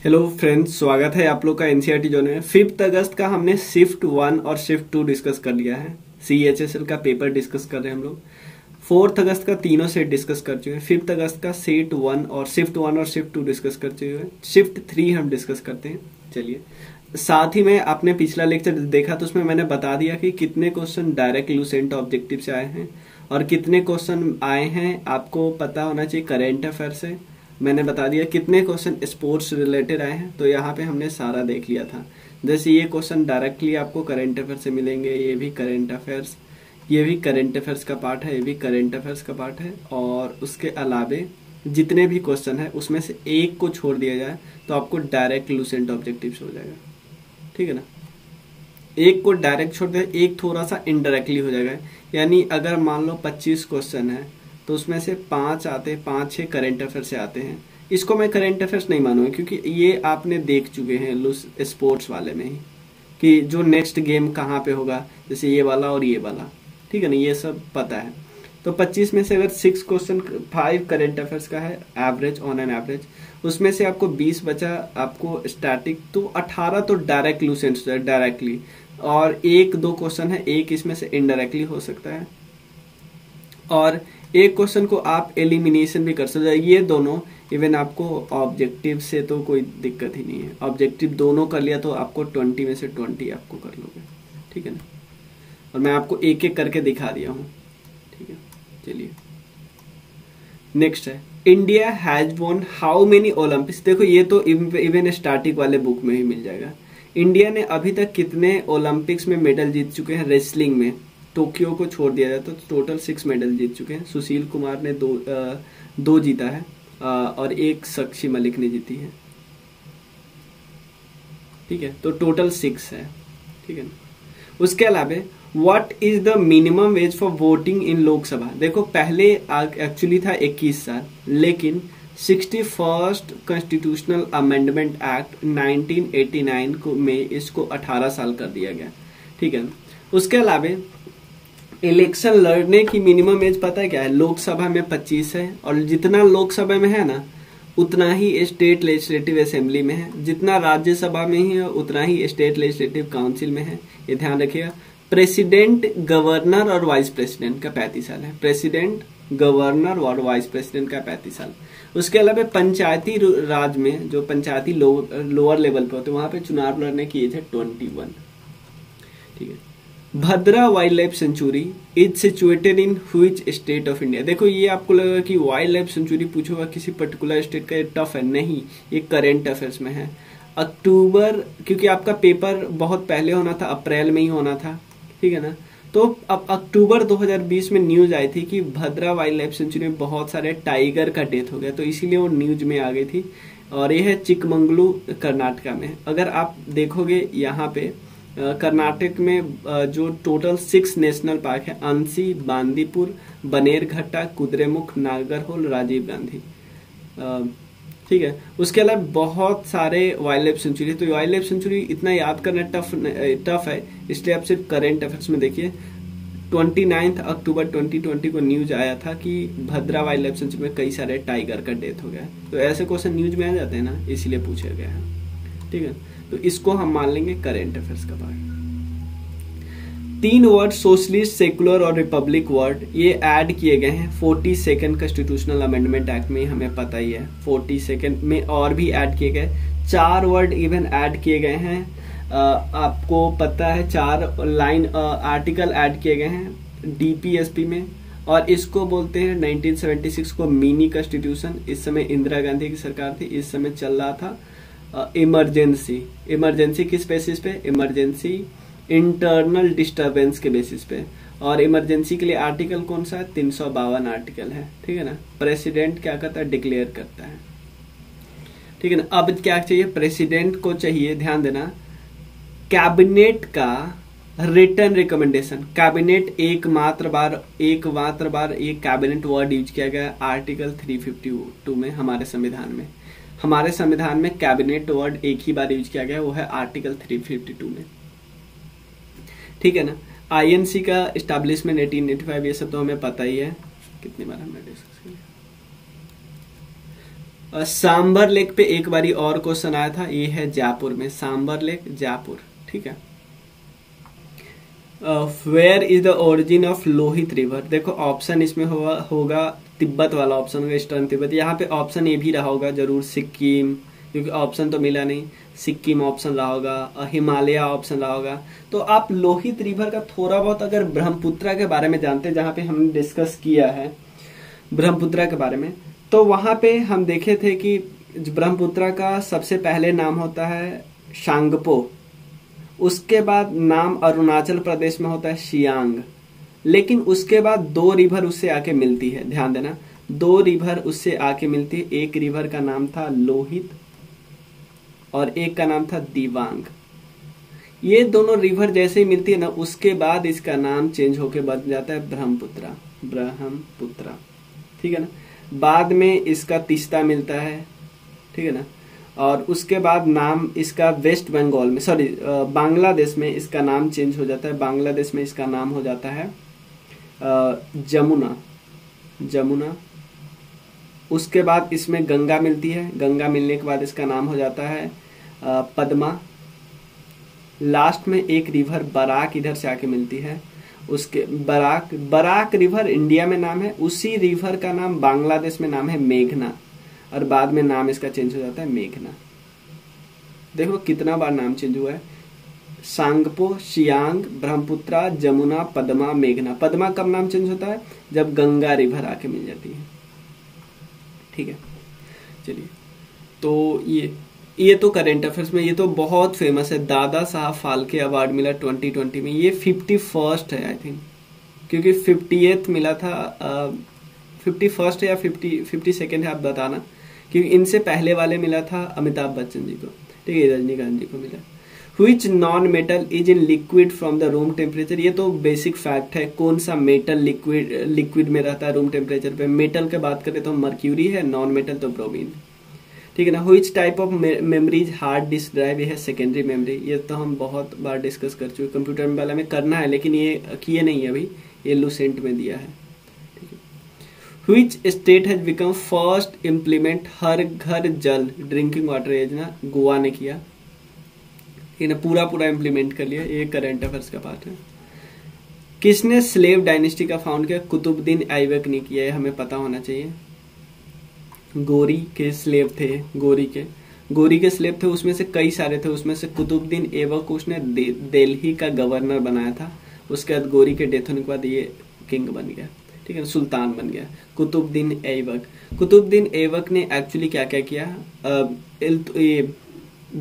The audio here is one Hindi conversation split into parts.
हेलो फ्रेंड्स, स्वागत है आप लोग का एनसीईआरटी जोन में। 5 अगस्त का हमने शिफ्ट 1 और शिफ्ट 2 डिस्कस कर लिया है। सीएचएसएल का पेपर डिस्कस कर रहे हैं हम लोग। 4 अगस्त का तीनों सेट डिस्कस कर चुके हैं। 5 अगस्त का सेट 1 और शिफ्ट 1 और शिफ्ट 2 डिस्कस कर चुके हैं। शिफ्ट 3 हम डिस्कस करते हैं। चलिए, साथ ही में आपने पिछला लेक्चर देखा तो उसमें मैंने बता दिया कि कितने क्वेश्चन डायरेक्ट लूसेंट ऑब्जेक्टिव से आए हैं और कितने क्वेश्चन आए हैं आपको पता होना चाहिए करेंट अफेयर से। मैंने बता दिया कितने क्वेश्चन स्पोर्ट्स रिलेटेड आए हैं, तो यहाँ पे हमने सारा देख लिया था। जैसे ये क्वेश्चन डायरेक्टली आपको करेंट अफेयर से मिलेंगे, ये भी करेंट अफेयर्स, ये भी करेंट अफेयर्स का पार्ट है, ये भी करेंट अफेयर्स का पार्ट है। और उसके अलावे जितने भी क्वेश्चन है उसमें से एक को छोड़ दिया जाए तो आपको डायरेक्ट लूसेंट ऑब्जेक्टिव हो जाएगा। ठीक है ना, एक को डायरेक्ट छोड़ दिया, एक थोड़ा सा इनडायरेक्टली हो जाएगा। यानी अगर मान लो 25 क्वेश्चन है तो उसमें से 5-6 करेंट अफेयर से आते हैं। इसको मैं करेंट अफेयर्स नहीं मानूंगा क्योंकि ये आपने देख चुके हैं स्पोर्ट्स वाले में ही कि जो नेक्स्ट गेम कहाँ पे होगा, जैसे ये वाला और ये वाला। ठीक है ना, ये सब पता है। तो 25 में से अगर 6 क्वेश्चन 5 करेंट अफेयर्स का है एवरेज, ऑन एन एवरेज, उसमें से आपको 20 बचा आपको स्टैटिक, तो 18 तो डायरेक्ट लूसेंट डायरेक्टली, और 1-2 क्वेश्चन है, एक इसमें से इनडायरेक्टली हो सकता है, और एक क्वेश्चन को आप एलिमिनेशन भी कर सकते हैं। ये दोनों इवन आपको ऑब्जेक्टिव से तो कोई दिक्कत ही नहीं है। ऑब्जेक्टिव दोनों कर लिया तो आपको 20 में से 20 आपको कर लोगे। ठीक है ना, और मैं आपको एक एक करके दिखा दिया हूँ। ठीक है, चलिए नेक्स्ट है, India has won how many Olympics. देखो ये तो इवन स्टैटिक वाले बुक में ही मिल जाएगा। इंडिया ने अभी तक कितने ओलंपिक्स में मेडल जीत चुके हैं रेसलिंग में, टोक्यो को छोड़ दिया जाए तो टोटल 6 मेडल जीत चुके हैं। सुशील कुमार ने दो जीता है और 1 साक्षी मलिक ने जीती है। ठीक है, तो टोटल 6 है। ठीक है ना, उसके अलावा what is the minimum age for voting in Lok Sabha. देखो पहले एक्चुअली था 21 साल, लेकिन 61st कॉन्स्टिट्यूशनल अमेंडमेंट एक्ट 1989 को में इसको 18 साल कर दिया गया। ठीक है, उसके अलावा इलेक्शन लड़ने की मिनिमम एज पता है क्या है, लोकसभा में 25 है, और जितना लोकसभा में है ना उतना ही स्टेट लेजिस्लेटिव असेंबली में है, जितना राज्यसभा में ही है उतना ही स्टेट लेजिस्लेटिव काउंसिल में है। ये ध्यान रखिएगा। प्रेसिडेंट, गवर्नर और वाइस प्रेसिडेंट का 35 साल है। प्रेसिडेंट, गवर्नर और वाइस प्रेसिडेंट का 35 साल। उसके अलावा पंचायती राज में जो पंचायती लोअर लेवल पे होते हैं वहां पे चुनाव लड़ने की एज है 21। ठीक है, Bhadra wildlife sanctuary is situated in which state of India. देखो ये आपको लगेगा कि वाइल्ड लाइफ सेंचुरी पूछोगा किसी पर्टिकुलर स्टेट का, ये टफ है। नहीं, ये करेंट अफेयर्स में है। अक्टूबर, क्योंकि आपका पेपर बहुत पहले होना था, अप्रैल में ही होना था। ठीक है ना, तो अब अक्टूबर 2020 में न्यूज आई थी कि भद्रा वाइल्ड लाइफ सेंचुरी में बहुत सारे टाइगर का डेथ हो गया, तो इसीलिए वो न्यूज में आ गई थी। और ये है चिकमंगलुरु कर्नाटका में। अगर आप देखोगे यहाँ पे कर्नाटक में जो टोटल 6 नेशनल पार्क है, अंसी, बांदीपुर, बनेरघट्टा, कुद्रेमुख, नागरहोल, राजीव गांधी। ठीक है, उसके अलावा बहुत सारे वाइल्ड लाइफ सेंचुरी। तो वाइल्ड लाइफ सेंचुरी इतना याद करना टफ है, इसलिए आप सिर्फ करेंट अफेयर्स में देखिए। 29 अक्टूबर 2020 को न्यूज आया था कि भद्रा वाइल्ड लाइफ सेंचुरी में कई सारे टाइगर का डेथ हो गया। तो ऐसे क्वेश्चन न्यूज में आ जाते हैं ना, इसलिए पूछा गया है। ठीक है, तो इसको हम मान लेंगे करेंट अफेयर्स का पार्ट। 3 वर्ड सोशलिस्ट, सेकुलर और रिपब्लिक वर्ड ये ऐड किए गए हैं 42nd कॉन्स्टिट्यूशनल अमेंडमेंट एक्ट में, हमें पता ही है। 42nd में और भी ऐड किए गए 4 वर्ड इवन ऐड किए गए हैं। आपको पता है 4 लाइन आर्टिकल ऐड किए गए हैं डीपीएसपी में, और इसको बोलते हैं 1976 को मिनी कॉन्स्टिट्यूशन। इस समय इंदिरा गांधी की सरकार थी, इस समय चल रहा था इमरजेंसी। इमरजेंसी किस बेसिस पे, इमरजेंसी इंटरनल डिस्टरबेंस के बेसिस पे। और इमरजेंसी के लिए आर्टिकल कौन सा है, 352 आर्टिकल है। ठीक है ना, प्रेसिडेंट क्या करता है, डिक्लेयर करता है। ठीक है ना, अब क्या चाहिए, प्रेसिडेंट को चाहिए, ध्यान देना, कैबिनेट का रिटर्न रिकमेंडेशन। कैबिनेट एकमात्र बार ये कैबिनेट वर्ड यूज किया गया आर्टिकल 352 में। हमारे संविधान में कैबिनेट वर्ड एक ही बार यूज किया गया, वो है आर्टिकल 352 में। ठीक है ना, आईएनसी का एस्टैब्लिशमेंट 1885, ये सब तो हमें पता ही है, कितनी बार हमने डिस्कस किया। सांबर लेक पे एक बारी और क्वेश्चन आया था, ये है जयपुर में, सांबर लेक जयपुर, ठीक है। Where is the origin of Lohit river, देखो ऑप्शन इसमें होगा तिब्बत वाला ऑप्शन होगा, ईस्टर्न तिब्बत। यहाँ पे ऑप्शन ये भी रहा होगा जरूर सिक्किम, क्योंकि ऑप्शन तो मिला नहीं, सिक्किम ऑप्शन रहा होगा, हिमालय ऑप्शन रहा होगा। तो आप लोहित रिवर का थोड़ा बहुत अगर ब्रह्मपुत्रा के बारे में जानते हैं, जहाँ पे हमने डिस्कस किया है ब्रह्मपुत्रा के बारे में, तो वहां पे हम देखे थे कि ब्रह्मपुत्रा का सबसे पहले नाम होता है शांगपो, उसके बाद नाम अरुणाचल प्रदेश में होता है शियांग, लेकिन उसके बाद 2 रिवर उससे आके मिलती है, ध्यान देना 2 रिवर उससे आके मिलती है। एक रिवर का नाम था लोहित और एक का नाम था दिवांग। ये दोनों रिवर जैसे ही मिलती है ना, उसके बाद इसका नाम चेंज होके बन जाता है ब्रह्मपुत्रा, ब्रह्मपुत्रा, ठीक है ना। बाद में इसका तीस्ता मिलता है, ठीक है ना, और उसके बाद नाम इसका वेस्ट बंगाल में, सॉरी बांग्लादेश में इसका नाम चेंज हो जाता है, बांग्लादेश में इसका नाम हो जाता है जमुना, जमुना। उसके बाद इसमें गंगा मिलती है, गंगा मिलने के बाद इसका नाम हो जाता है पद्मा। लास्ट में एक रिवर बराक इधर से आके मिलती है, उसके बराक रिवर इंडिया में नाम है, उसी रिवर का नाम बांग्लादेश में नाम है मेघना, और बाद में नाम इसका चेंज हो जाता है मेघना। देखो कितना बार नाम चेंज हुआ है, सांगपो, शियांग, ब्रह्मपुत्रा, जमुना, पद्मा, मेघना। पद्मा कब नाम चेंज होता है, जब गंगा रिवर आके मिल जाती है, ठीक है। चलिए, तो ये तो करंट अफेयर्स में, ये तो बहुत फेमस है, दादा साहब फाल्के अवार्ड मिला 2020 में, ये 51st है आई थिंक, क्योंकि 50th मिला था, 51st है या 52nd है, आप बताना, क्योंकि इनसे पहले वाले मिला था अमिताभ बच्चन जी को, ठीक है, रजनीकांत जी को मिला। Which non metal is in liquid from the room temperature, ये तो बेसिक फैक्ट है, कौन सा मेटल लिक्विड में रहता है रूम टेम्परेचर पे। मेटल के बात करें तो मर्क्यूरी है, नॉन मेटल तो ब्रोमीन, ठीक है ना। Which type of memories hard disk drive, ये है सेकेंडरी मेमोरी, ये तो हम बहुत बार डिस्कस कर चुके, कंप्यूटर में वाला में करना है, लेकिन ये किए नहीं है अभी, ये लूसेंट में दिया है, ठीक है। Which state has become first implement हर घर जल ड्रिंकिंग वाटर योजना, गोवा ने किया, इन्हें पूरा इम्प्लीमेंट कर लिया, ये करंट अफेयर्स का पार्ट है। किसने स्लेव डायनेस्टी का फाउंड किया, कुतुबुद्दीन ऐबक ने किया, है हमें पता होना चाहिए। गोरी के स्लेव थे, गोरी के स्लेव थे, उसमें से कई सारे थे, उसमें से कुतुबुद्दीन ऐबक उसने दिल्ली का गवर्नर बनाया था, उसके बाद गोरी के डेथ होने के बाद ये किंग बन गया, ठीक है, सुल्तान बन गया कुतुबुद्दीन ऐबक। कुतुबुद्दीन ऐबक ने एक्चुअली क्या क्या किया,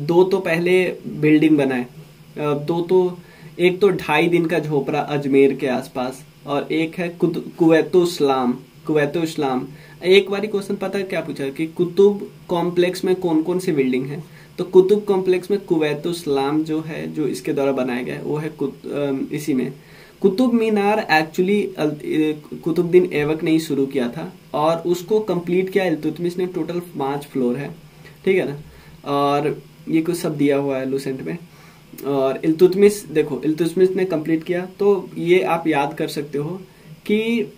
2 तो पहले बिल्डिंग बनाए, एक तो 2.5 दिन का झोपड़ा अजमेर के आसपास, और एक है कुवैतो इस्लाम। एक बारी क्वेश्चन पता है क्या पूछा कि कुतुब कॉम्प्लेक्स में कौन कौन सी बिल्डिंग है, तो कुतुब कॉम्प्लेक्स में कुवैतो इस्लाम जो है, जो इसके द्वारा बनाया गया है, वो है इसी में। कुतुब मीनार एक्चुअली कुतुबुद्दीन ऐबक ने ही शुरू किया था, और उसको कंप्लीट किया इल्तुतमिश ने, टोटल 5 फ्लोर है, ठीक है ना, और ये कुछ सब दिया हुआ है लूसेंट में। और इल्तुतमिश, देखो इल्तुतमिश ने कंप्लीट किया, तो ये आप याद कर सकते हो कि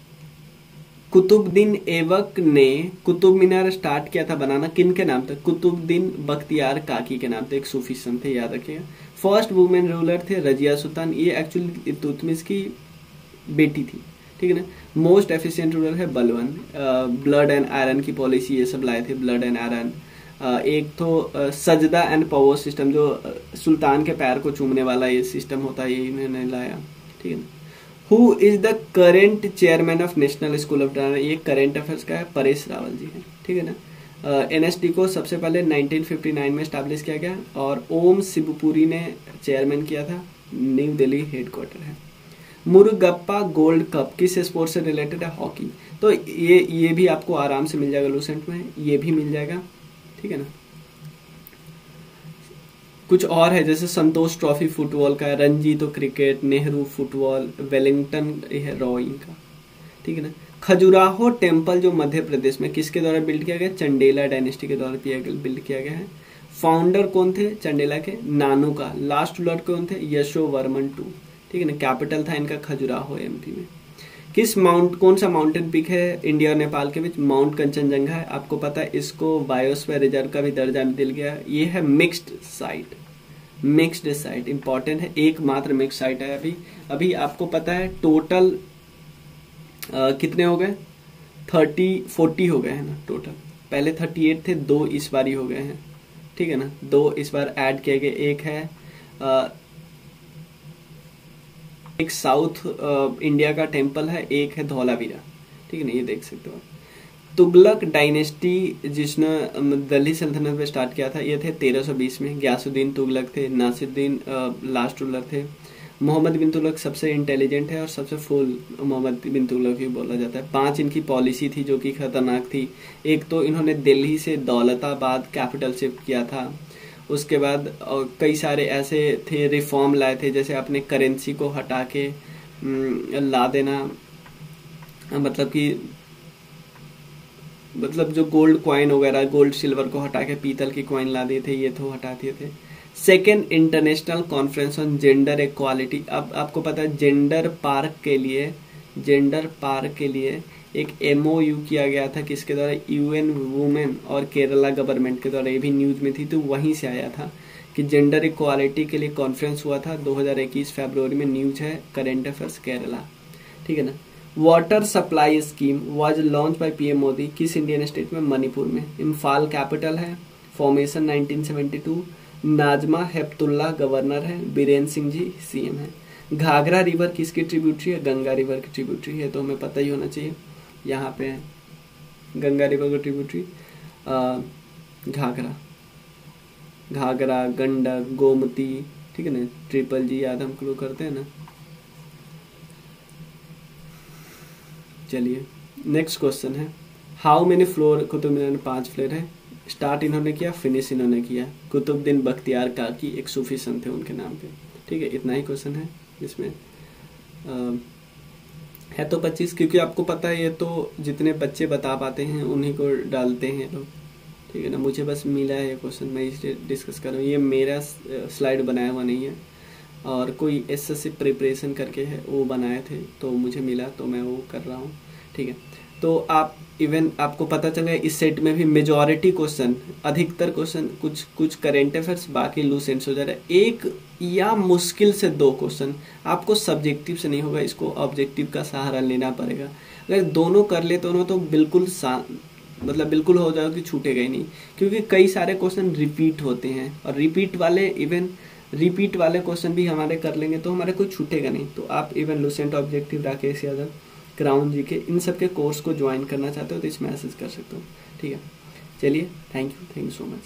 कुतुबुद्दीन ऐबक ने कुतुब मीनार स्टार्ट किया था बनाना, किन के नाम था, कुतुबुद्दीन बख्तियार काकी के नाम थे, एक सूफी संत थे, याद रखिएगा। फर्स्ट वुमेन रूलर थे रजिया सुल्तान, ये एक्चुअली इल्तुतमिश की बेटी थी, ठीक है ना। मोस्ट एफिशिएंट रूलर है बलवन, ब्लड एंड आयरन की पॉलिसी ये सब लाए थे, ब्लड एंड आयरन। एक तो सजदा एंड पावर सिस्टम, जो सुल्तान के पैर को चूमने वाला ये सिस्टम होता है, ये इन्होंने लाया, ठीक है ना। Who is the current chairman of national school of drama, ये करेंट अफेयर्स का है, परेश रावल जी है, ठीक है ना। एनएसडी को सबसे पहले 1959 में स्टैब्लिश किया गया, और ओम शिवपुरी ने चेयरमैन किया था, न्यू दिल्ली हेडक्वार्टर है। मुरुगप्पा गोल्ड कप किस स्पोर्ट से रिलेटेड है, हॉकी। तो ये भी आपको आराम से मिल जाएगा लूसेंट में, ये भी मिल जाएगा, ठीक है ना। कुछ और है जैसे संतोष ट्रॉफी फुटबॉल का, रणजी तो क्रिकेट, नेहरू फुटबॉल, वेलिंगटन है रोइंग का, ठीक है ना। खजुराहो टेम्पल जो मध्य प्रदेश में किसके द्वारा बिल्ड किया गया, चंडेला डायनेस्टी के द्वारा बिल्ड किया गया है। फाउंडर कौन थे चंडेला के, नानू का। लास्ट लॉर्ड कौन थे, यशोवर्मन II, ठीक है ना। कैपिटल था इनका खजुराहो एमपी में। कौन सा माउंटेन पीक है इंडिया और नेपाल के बीच? माउंट कंचनजंगा है। आपको पता है इसको बायोस्फीयर रिजर्व का भी दर्जा मिल गया। ये है मिक्स्ड साइट इंपॉर्टेंट है, एकमात्र मिक्स साइट है। अभी आपको पता है टोटल कितने हो गए? 40 हो गए हैं ना टोटल। पहले 38 थे, 2 इस बार ही हो गए हैं, ठीक है ना। 2 इस बार ऐड किए गए। एक है एक साउथ इंडिया का टेम्पल है, एक है धौलावीरा, ठीक है ना, ये देख सकते हो। तुगलक डायनेस्टी जिसने दिल्ली सल्तनत में स्टार्ट किया था, ये थे 1320 में। ग्यासुद्दीन तुगलक थे, नासिरुद्दीन लास्ट रूलर थे। मोहम्मद बिन तुगलक सबसे इंटेलिजेंट है और सबसे फुल मोहम्मद बिन तुगलक ही बोला जाता है। 5 इनकी पॉलिसी थी जो कि खतरनाक थी। एक तो इन्होंने दिल्ली से दौलताबाद कैपिटल शिफ्ट किया था। उसके बाद कई सारे ऐसे थे रिफॉर्म लाए थे, जैसे अपने करेंसी को हटा के ला देना, मतलब जो गोल्ड क्वाइन वगैरह, गोल्ड सिल्वर को हटा के पीतल की क्वाइन ला दिए थे, ये तो हटा दिए थे। Second, international conference on gender equality. अब आपको पता है जेंडर पार्क के लिए एक MOU किया गया था, किसके द्वारा? UN वुमेन और केरला गवर्नमेंट के द्वारा। ये भी न्यूज में थी, तो वहीं से आया था कि जेंडर इक्वालिटी के लिए कॉन्फ्रेंस हुआ था 2021 फरवरी में। न्यूज है, करंट अफेयर्स केरला, ठीक है ना। Water supply scheme was launch by PM Modi. किस इंडियन स्टेट में? मणिपुर में। इम्फाल कैपिटल है। फॉर्मेशन 1972। नाजमा हेपतुल्ला गवर्नर है। बीरेन सिंह जी CM है। घाघरा रिवर किसकी ट्रिब्यूटरी है? गंगा रिवर की ट्रिब्यूटरी है, तो हमें पता ही होना चाहिए। यहाँ पे है गंगा रिवर की ट्रिब्यूटरी घाघरा, गंडक, गोमती, ठीक है ना। ट्रिपल G याद हम क्लू करते हैं ना। चलिए नेक्स्ट क्वेश्चन है, how many floor Qutub Minar में? 5 फ्लोर है। स्टार्ट इन्होंने किया, फिनिश इन्होंने किया। कुतुबुद्दीन बख्तियार काकी एक सूफी संत थे उनके नाम पे, ठीक है। इतना ही क्वेश्चन है इसमें। है तो 25, क्योंकि आपको पता है ये तो जितने बच्चे बता पाते हैं उन्हीं को डालते हैं लोग, ठीक है ना। मुझे बस मिला है ये क्वेश्चन, मैं इसलिए डिस्कस कर रहा हूँ। ये मेरा स्लाइड बनाया हुआ नहीं है, और कोई SSC प्रिपरेशन करके है वो बनाए थे, तो मुझे मिला तो मैं वो कर रहा हूँ, ठीक है। तो आप इवन आपको पता चला इस सेट में भी मेजॉरिटी क्वेश्चन, अधिकतर क्वेश्चन कुछ करेंट अफेयर्स, बाकी लूज एंड्स हो जा रहा है। एक या मुश्किल से 2 क्वेश्चन आपको सब्जेक्टिव से नहीं होगा, इसको ऑब्जेक्टिव का सहारा लेना पड़ेगा। अगर दोनों कर लेते हो तो बिल्कुल बिल्कुल हो जाएगा कि छूटेगा ही नहीं, क्योंकि कई सारे क्वेश्चन रिपीट होते हैं, और रिपीट वाले क्वेश्चन भी हमारे कर लेंगे तो हमारे कोई छूटेगा नहीं। तो आप even Lucent objective, Rakesh Yadav, Crown G K, इन सब के कोर्स को ज्वाइन करना चाहते हो तो इसमें मैसेज कर सकते हो, ठीक है। चलिए, थैंक यू सो मच।